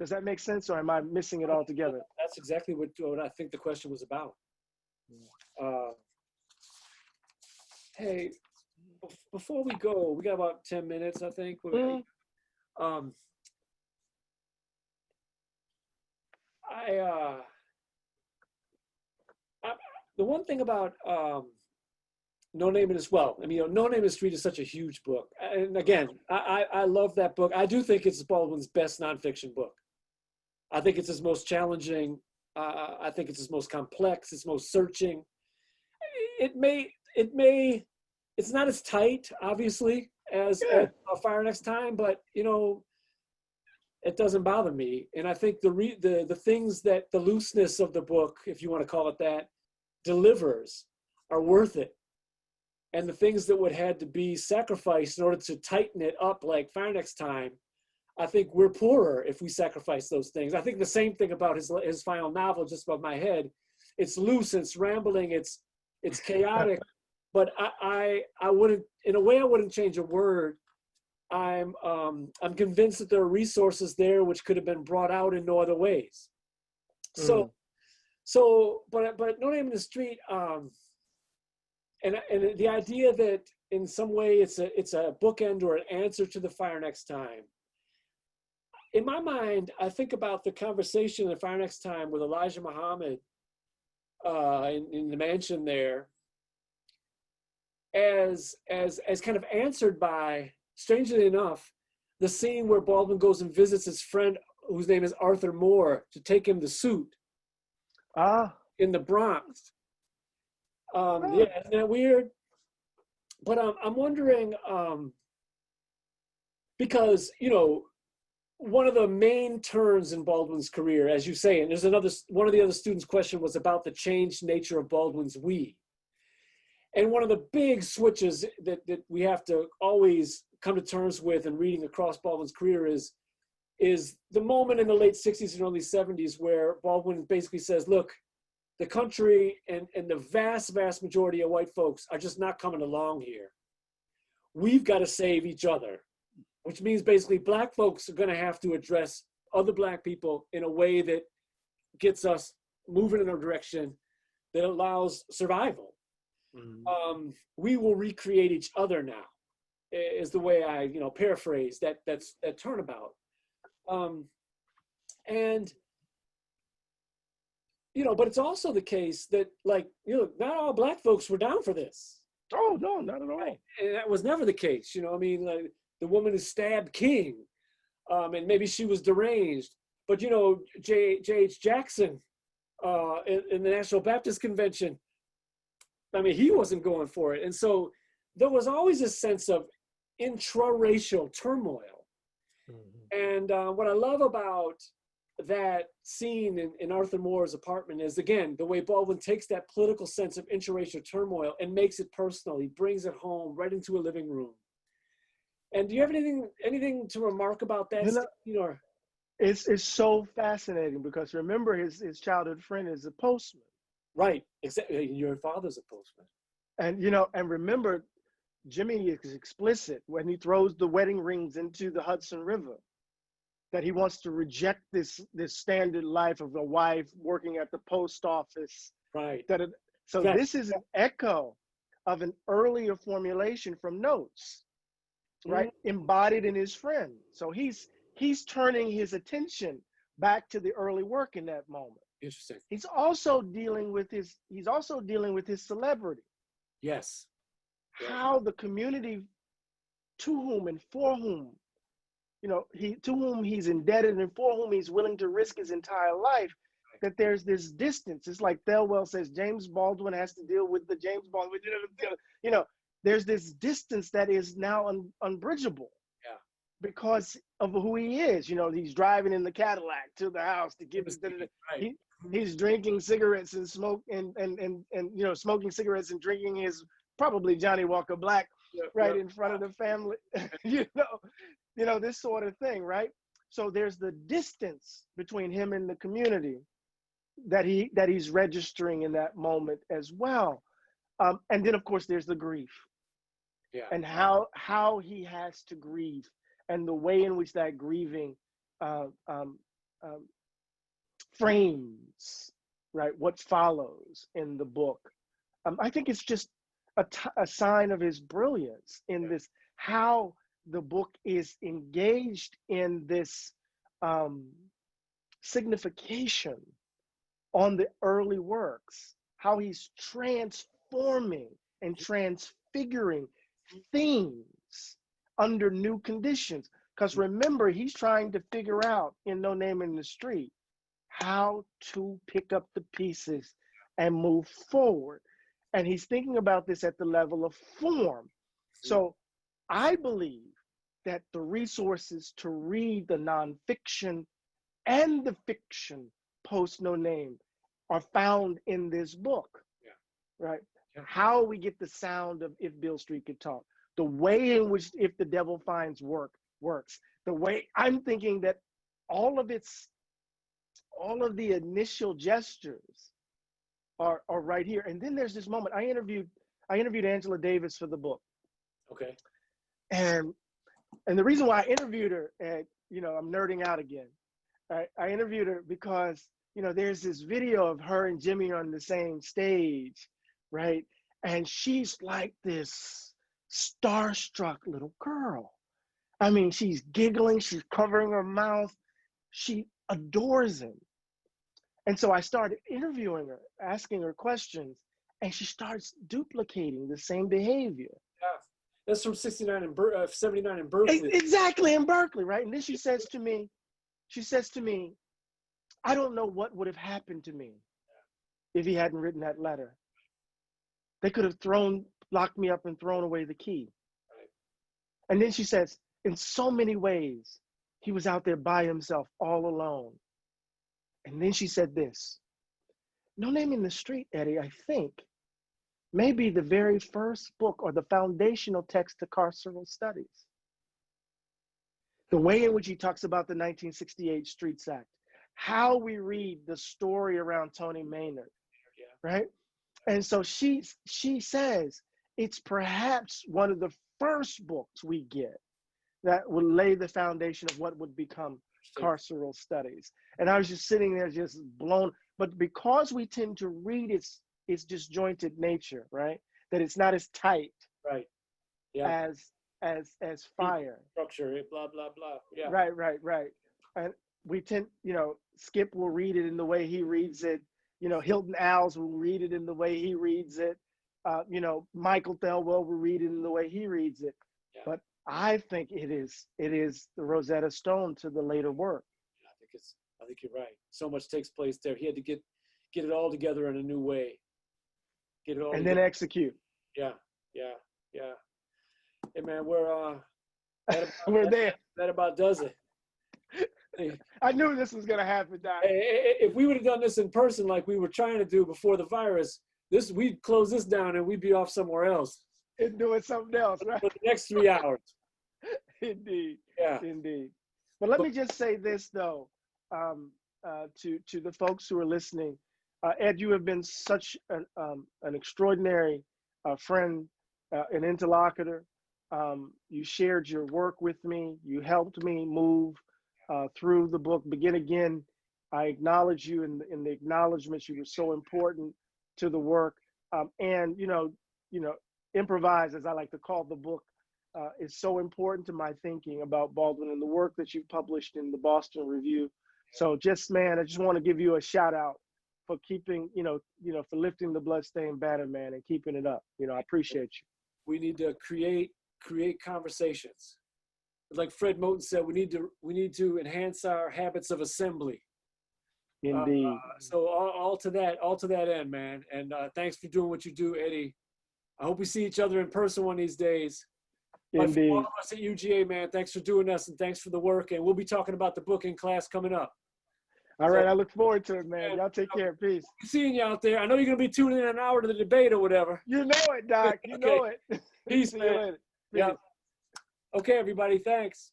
Does that make sense, or am I missing it altogether? That's exactly what I think the question was about. Hey, before we go, we got about 10 minutes, I think. Um, the one thing about No Name in the Well, I mean, No Name in the Street is such a huge book, and again, I love that book. I do think it's Baldwin's best nonfiction book. I think it's his most challenging. I think it's his most complex. It's most searching. It's not as tight, obviously, as Fire Next Time, but it doesn't bother me. And I think the things that the looseness of the book, if you want to call it that, delivers are worth it. And the things that would have to be sacrificed in order to tighten it up, like Fire Next Time, I think we're poorer if we sacrifice those things. I think the same thing about his final novel, Just Above My Head. It's loose, it's rambling, it's chaotic, but I wouldn't, in a way, I wouldn't change a word. I'm convinced that there are resources there which could have been brought out in no other ways. But No Name in the Street, and the idea that in some way it's a bookend or an answer to the Fire Next Time. In my mind, I think about the conversation in the Fire Next Time with Elijah Muhammad in the mansion there as kind of answered by, strangely enough, the scene where Baldwin goes and visits his friend whose name is Arthur Moore to take him the suit in the Bronx. Yeah, isn't that weird? But I'm wondering, because, one of the main turns in Baldwin's career, as you say, and one of the other students' question was about the changed nature of Baldwin's we. And one of the big switches that we have to always come to terms with in reading across Baldwin's career is the moment in the late 60s and early 70s where Baldwin basically says, look, the country and the vast, vast majority of white folks are just not coming along here. We've got to save each other, which means basically Black folks are going to have to address other Black people in a way that gets us moving in a direction that allows survival. Mm-hmm. We will recreate each other now, is the way I, paraphrase that turnabout. But it's also the case that, not all Black folks were down for this. Oh, no, not at all. And that was never the case. The woman who stabbed King, and maybe she was deranged. But, J.H. Jackson in the National Baptist Convention, he wasn't going for it. And so there was always a sense of intra-racial turmoil. Mm-hmm. And what I love about that scene in Arthur Moore's apartment is, again, the way Baldwin takes that political sense of interracial turmoil and makes it personal. He brings it home right into a living room. And do you have anything to remark about that? It's so fascinating because remember his childhood friend is a postman. Right, exactly. Your father's a postman. And remember, Jimmy is explicit when he throws the wedding rings into the Hudson River, that he wants to reject this standard life of a wife working at the post office. Right. This is an echo of an earlier formulation from Notes, right? Mm-hmm. Embodied in his friend. So he's turning his attention back to the early work in that moment. Interesting. He's also dealing with his celebrity. Yes. How the community to whom and for whom, to whom he's indebted and for whom he's willing to risk his entire life, that there's this distance. It's like Thelwell says, James Baldwin has to deal with the James Baldwin, there's this distance that is now unbridgeable. Yeah. Because of who he is. He's driving in the Cadillac to the house to give he's drinking cigarettes and smoking cigarettes and drinking his probably Johnny Walker Black in front of the family, this sort of thing, right? So there's the distance between him and the community that he's registering in that moment as well. And then of course there's the grief. Yeah. And how he has to grieve and the way in which that grieving um, frames, right, what follows in the book. I think it's just a sign of his brilliance in this, how the book is engaged in this signification on the early works, how he's transforming and transfiguring themes under new conditions. Because remember, he's trying to figure out in No Name in the Street how to pick up the pieces and move forward. And he's thinking about this at the level of form. So I believe that the resources to read the nonfiction and the fiction post No Name are found in this book, right? Yeah. How we get the sound of If Beale Street Could Talk, the way in which If the Devil Finds Work works, the way I'm thinking that all of the initial gestures are right here. And then there's this moment. I interviewed Angela Davis for the book. Okay. And the reason why I interviewed her, and I'm nerding out again. I interviewed her because there's this video of her and Jimmy on the same stage, right? And she's like this starstruck little girl. I mean, she's giggling, she's covering her mouth, she adores him. And so I started interviewing her, asking her questions, and she starts duplicating the same behavior. Yeah, that's from 79 and 79 in Berkeley. Exactly, in Berkeley, right? And then she says to me, I don't know what would have happened to me if he hadn't written that letter. They could have locked me up and thrown away the key. Right. And then she says, in so many ways, he was out there by himself, all alone. And then she said this, No Name in the Street, Eddie, I think, may be the very first book or the foundational text to carceral studies. The way in which he talks about the 1968 Streets Act, how we read the story around Tony Maynard, right? And so she says it's perhaps one of the first books we get that will lay the foundation of what would become carceral studies. And I was just sitting there just blown, but because we tend to read its disjointed nature, right? That it's not as tight, right? Yeah. As fire. Structure, blah, blah, blah. Yeah. Right. And we tend, Skip will read it in the way he reads it. Hilton Als will read it in the way he reads it. Michael Thelwell will read it in the way he reads it. Yeah. But I think it is the Rosetta Stone to the later work. I think you're right. So much takes place there. He had to get it all together in a new way. Get it all and together. Then execute. Yeah. Hey man, we're there. That about does it. Hey. I knew this was gonna happen, Doc. If we would have done this in person like we were trying to do before the virus, we'd close this down and we'd be off somewhere else. And doing something else, right? For the next 3 hours. Indeed. Yeah. Indeed. But let me just say this though, to the folks who are listening. Ed, you have been such an extraordinary friend, an interlocutor. You shared your work with me. You helped me move through the book. Begin Again. I acknowledge you in the acknowledgments. You were so important to the work. And Improvise, as I like to call the book, is so important to my thinking about Baldwin and the work that you've published in the Boston Review. So I just want to give you a shout out for keeping, for lifting the bloodstained banner, man, and keeping it up. I appreciate you. We need to create conversations. Like Fred Moten said, we need to enhance our habits of assembly. Indeed. So all to that end, man. And thanks for doing what you do, Eddie. I hope we see each other in person one of these days. Indeed. For all of us at UGA, man, thanks for doing this and thanks for the work. And we'll be talking about the book in class coming up. All right, I look forward to it, man. Y'all take care. Peace. Seeing you out there. I know you're going to be tuning in an hour to the debate or whatever. You know it, Doc. You know it. Peace, man. See you later. Peace. Yeah. Okay, everybody. Thanks.